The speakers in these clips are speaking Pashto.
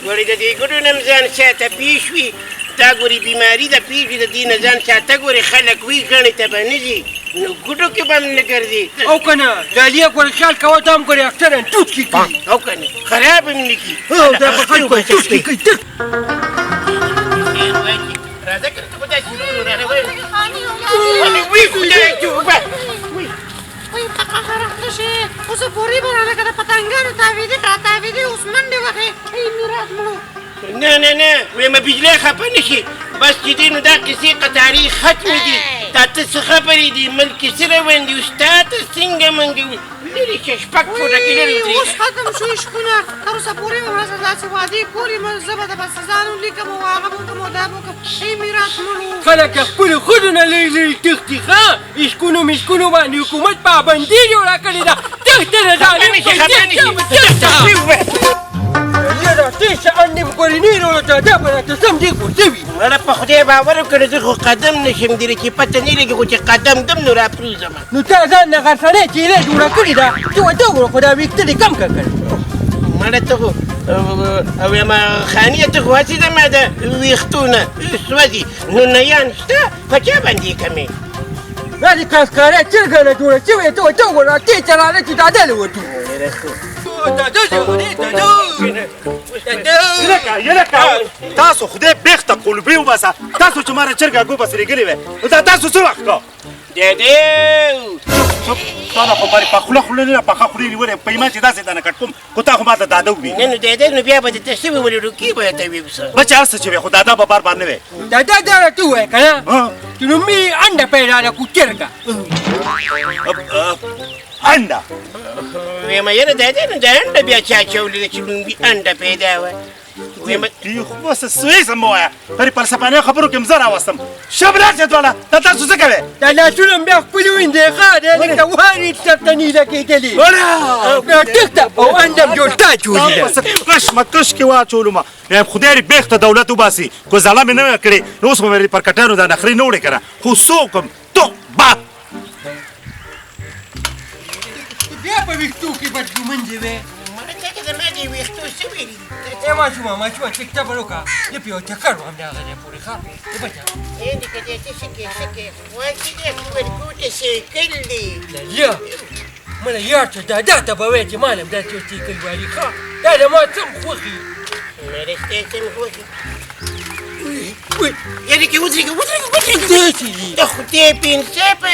ګورې د دې ګډو نه م ځان شاته پېښ وي دا ګورې بیماري ده پېښې د دې نه ځان شاته ګورې خلک وي ګڼې ته به نه ځي نو ګډو کې به هم نه ګرځي او که نه ډاليه ګورې خیال کوه دا هم ګورې اکثرا ټوټکي کوي او که نه خراب هم نه کي دا په خلکو ټوټکي کوي راځه که ته خو داسې ورو رانه ولې وی خدای توبه وای پکه خراب نشي اوس پورې به رانه که د پتنګانو تاویدې راتاویدې اوس منډې وهې ای میراث مړو نه نه نه ویمه بجلی خفه نه شي بس چې دی نو دا کیسې قطارې ختمې دي دا ته څه خبرې دي ملکې څه روان دي اوس تا ته څنګه منګه لرې چې شپږ فوټه کې لرې اوس ختم شو عشقونه تر اوسه پورې به ورځ داسې وعدې کولې زه به د بس ځانو لیکم او هغه به وکړم او دا به وکړم ای میراث مړو خلک خپلو ښځو نه لرې لرې تښتي ښه عشقونو مشقونو باندې حکومت پابندي جوړه کړې ده تښته د ظالم تیشه انډې ګورې نه راته دا به راته سم دې غورځوي مړه په خدای باور وکړه زه خو قدم نشم دیره چې پته نه لګي خو چې قدم دم نو راپرېوځم نو تا ځان نه غرڅنۍ چیلې جوړه کړې ده چې ورته وګوره خو دا ویښته دې کم کړ مړه ته خو او یم خانیه ته خو هسې زما د ویښتو نه سوځي نو نیان شته په چا باندې کمې دا دې کاسکارۍ چرګه نه جوړه شوې ته ورته وګوره تې چلاله چې داده له وتو تاسو خدای بیخته قلبي وباسه تاسو چې ماره چرګه ګو بس لګلې وې نو دا تاسو څه وخت کو دېدې تا نه خو باندې په خوله خوله نه پخه خولې نیولې په ایمان چې داسې دانه کټ کوم خو تا خو ما ته داده ووي نه نو دېدې نو بیا به دې ته شوي ولې روکي به ته وي څه بچه هر څه چې وې خو دادا به بار بار نه وې دادا دا راته ووایه که نه چې نو مې انډه پیدا ده کو چرګه انډه ویمه یاره دېدې نو دا انډه بیا چا چولې ده چې لومبي انډه پیدا وه دې خو بس سوی سم ووایه پرې پلسفانه خبرو کې م زه راوستم شبناس یې دواړه دا تاسو څه کوې دا لاسونه مې بیا خپلې ویندې ښه دی لکه وارې سرته نیله کېدلې ټکته او انډه م جوړ تا چولې ده کش مکش کې واچولم یم خدای دې بیخته دولت وباسي کو زاله مې نه کړې نو اوس به مې پر کټانو دا نخرې نه وړې که نه خو څوک م توبه بیا په ویښتو کې بدګومنجې وې مړه ته که زما دې ویښتو شوي دي ای ماشومه ټیکټه به وکړه زه په یو چکر وهم د هغه ځای پورې ښه بچه دې که دې ته شکې شکې واچې دې ورکوټه سیکل دی لاليه مړه یار ته دادا ته به وایې چې ما له داسې یو سیکل والي ښه دا د ما څه م خوښي مړه ستا څه م خوښي یعنې کې ودرېږه داسې دي د خدای پنسپه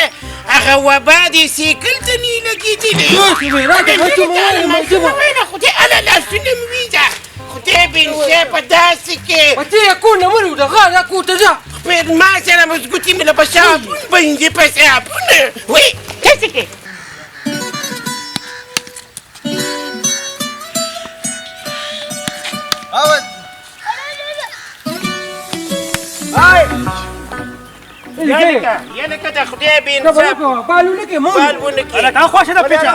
هغه وبا دې سیکل ته نه لګېدلې داسې وې راته هڅه مې ویلې مجبه ویله خدای اله لاسونه مې وینځه خدای پنسپه داسې کې په ته یې کور نه مړ د غار کور ته ځه خپل ما سره مزګوتې مې له په صابون باندې په صابونه وی داسې کې یعنې د خدای بنصاف بالونه کې مونږ بالونه کې هلکه خوښه ده پیچه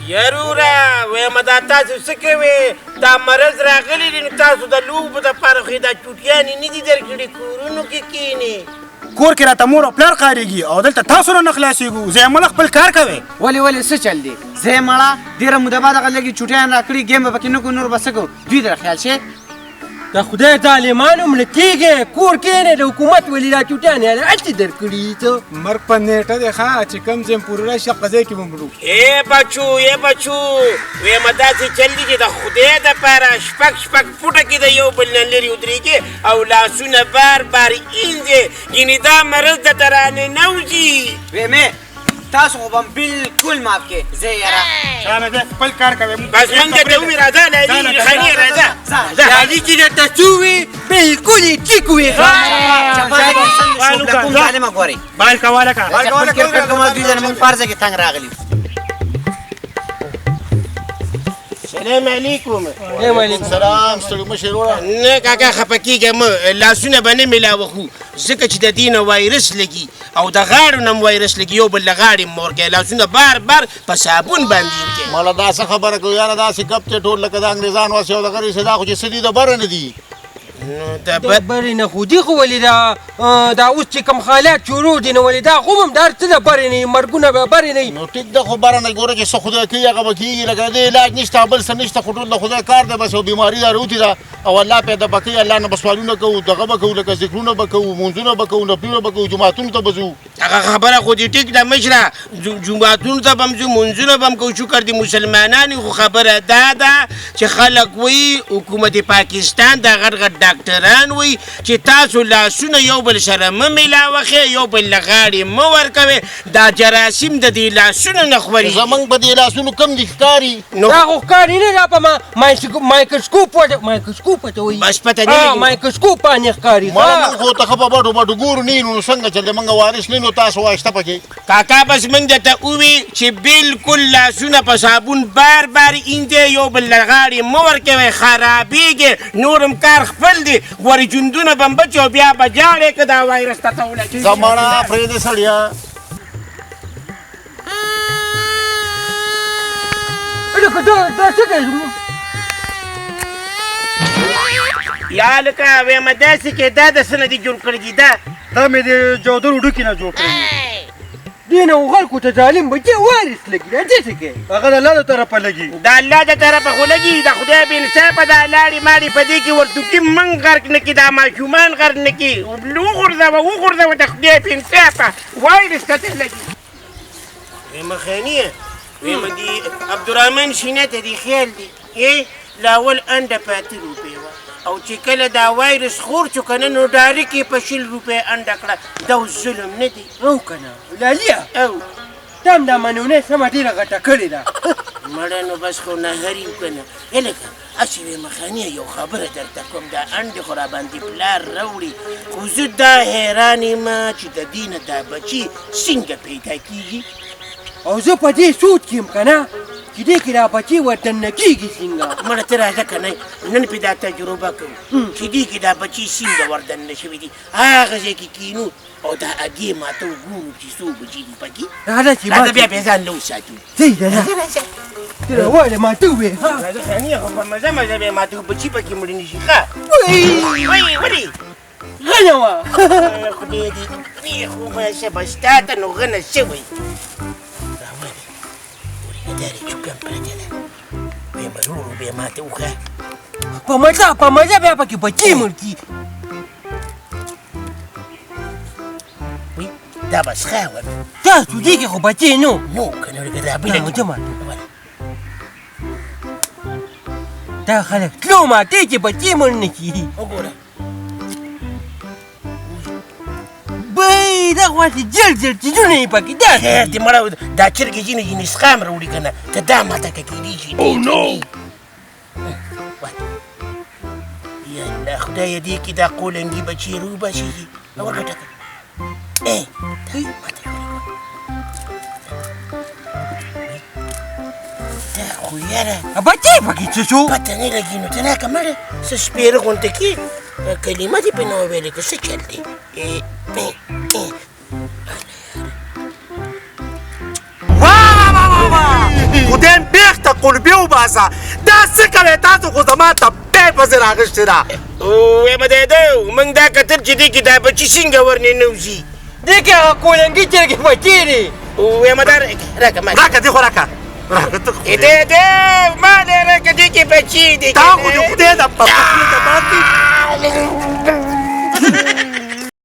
یروره ویمه دا تاسو څه کوې دا مرض راغلی دی نو تاسو د لوبو دپاره خو دا چوټیانې نه دي درکړي کورونو کې کښېنې کور کې راته مور او پلار کارېږي او دلته تاسو نه خلاصېږو زیمله خپل کار کوئ ولې څه چل دی زه یې مړه ډېره موده بعد هغه لږې چوټیان راکړي ګیم به پکې نه کړو نور به څه کوو دوی در خیال شي د خدای ظالمانو مړه کېږې کور کښېنې د حکومت ولې دا چوټیانې هلته درکړي ته مرګ په نیټه دی ښه چې کوم ځای پورې راشي هغه ځای کې به مرو ای بچو ویمه داسې چل دي چې د خدای دپاره شپږ فوټه کې د یو بل نه لرې ودرېږي او لاسونه بار اینځې یعنې دا مرض درته راننوځي ویمې تاسو خو به م بلکل معاف کې زه یاره شانه ده خپل کار کوئ بس موږ درته ووایو راځه لالي خانیه راځه لالي چې درته څه ووي بلکل یې ټیک ووې کوم ظالمه ګورئ بال کوه لکه خپل کرکټ کومه دوی ځنه موږ پارځه کې تنګ راغلي سلام علیکم سلام ستړي مشر وروره نه کاکا خفه کېږه مه لاسونه به نه میلاوخو ځکه چې د دې نه وایرس لګي او د غاړو نه م وایرس لګي یو بل له غاړې م ورکوي لاسونه بار په صابون باندې ورکوي ماله دا څه خبره کوي یاره داسې ګپ چې ټول لکه د انګریزانو واسې او دغه رسې دا خو چې څه دي د بره نه دي نو دا د برې نه خو دي خو ولې دا اوس چې کوم حالات شروع دي نو ولې دا خو هم دا هر څه د برې نه مرګونه به برې نه نو ټیک ده خو باره نه ګوره چې څه خدای کوي هغه به کېږي لکه د علاج نشته بل څه نشته خو ټول د خدای کار دی بس یو بیماري دا روتې ده او الله پیدا به کوي الله نه به سوالونه کوو دغه به کوو لکه ذکرونه به کوو مونځونه به کوو نفلونه به کوو جوماتونو ته به ځو هغه خبره خو دې ټیک ده مشره جوماتونو ته به هم ځو مونځونه به هم کوو شکر د مسلمانانو خو خبره دا ده چې خلک وایي حکومت پاکستان دا غټ غټ ډاکټران وایي چې تاسو لاسونه یو بل سره مه میلاوخئ یو بل له غاړې مه ورکوئ دا جراثیم د دې لاسونو نه خوري زمونږ په دې لاسونو کم دي ښکاري دا خو ښکاري نه دا په مایکروسکوپ ورته وایي بس پته نه لګي مایکروسکوپ باندې ښکاري مړه موږ خو ته ښه په بټو ګورو نه یو نو څنګه چې زمونږ وارث نه نو تاسو وایسته پکې کاکا بس موږ درته ووي چې بالکل لاسونه په صابون بار بار ایندې یو بل له غاړې مه ورکوئ خرابېږي نور هم کار خپل دی غورې جوندونه به هم بچ او بیا به جاړې که دا وایرس ته ته ولګېږي زمانه پرېږدې سړیه دا څه کوي یا لکه ویمه داسې کې دا د څه نه دي جوړ کړي دي دا مې د جودر وډوکي نه جوړ کړی دې نه خلکو ته ظالم بچی وارث لګي دا څه کوي هغه د الله د طرفه لګي د الله د طرفه خو لګي د خدای بې انصافه دا لاړې ماړې په دې کې ورتوکي من غرق نه کړي دا ماشومان غرق نه کړي وغورځوه د خدای بې انصافه وایرس ته ته لګي ویمه خانیه ویمه دي عبدالرحمن شینه ته دې خیال دی لاول انډه پاتې روپۍ وه او چې کله دا وایرس خور شو که نه نو ډارک یې په 100 روپۍ انډه کړه دا اوس ظلم نه دی او که نه لاليه او تا هم دا منونۍ سمه ډېره غټه کړې ده مړه نو بس خو نهري که نه هلکه هسې ویمه خانیه یو خبره درته کوم دا انډې خو راباندې پلار راوړي خو زه دا حیران یم چې د دې نه دا بچي څنګه پیدا کېږي او زه په دې سوچ کې یم که نه چې دې کې دا بچي وردننه کېږي څنګه مړه ته راځه که نه نن پې دا تجربه کوو چې دې کې دا بچي څنګه وردننه شوي دي هغه ځای کې کینو او دا اګې ماته وګورو چې څو بچي دي پکې راځه چې راځه بیا بیا ځان له وساتو صحیح ده نه ته راواله ماته ووایې راځه خانیه خو په مزه مزه بیا ماته بچي پکې مړه نه شي ښه ولې غنه وه خدای دې کړي خو به څه به ستا ته نو غنه شوی راولې ورېږدارې چوکم پرته ده بیا به ورو بیا ماته وښه په مزه بیا پکې بچي مړ کي دا به څښه ور تاسو دې کې خو بچي نو نو که نه ورګه دا بله ځه ماته دا خلک تلو ماتې چې بچي مړ نه کي وګوره بی دا خو هسې جل چیزونه یې پکې داسې خیر دې مړه دا چرګې ځینې ځینې سخام راوړي که نه ته دا ماته که کېدی شي یا الله خدایه دې کې دا قولنګي بچي روباسي ورګټه ماته دا خو یاره بچي پکې څه شو پته نه لګي نو ته ناکه مړه څه سپېره غونته کې کلمه دې پې نه وویلې که څه چل دی خدای بیخته قلبي وباسه دا څه کوې تاسو خو زما تپې پسې راغښتې ده ویمه دیده موږ دا کتل چې دې کې دا بچي څنګه ورننوځي دې کې هغه کولنګي چرګې بچي دي ویمه دا راکه ما راکه دې خو راکه دې ما دې راکه دې کې بچي دي تا خو د خدای د په پخې ته باندې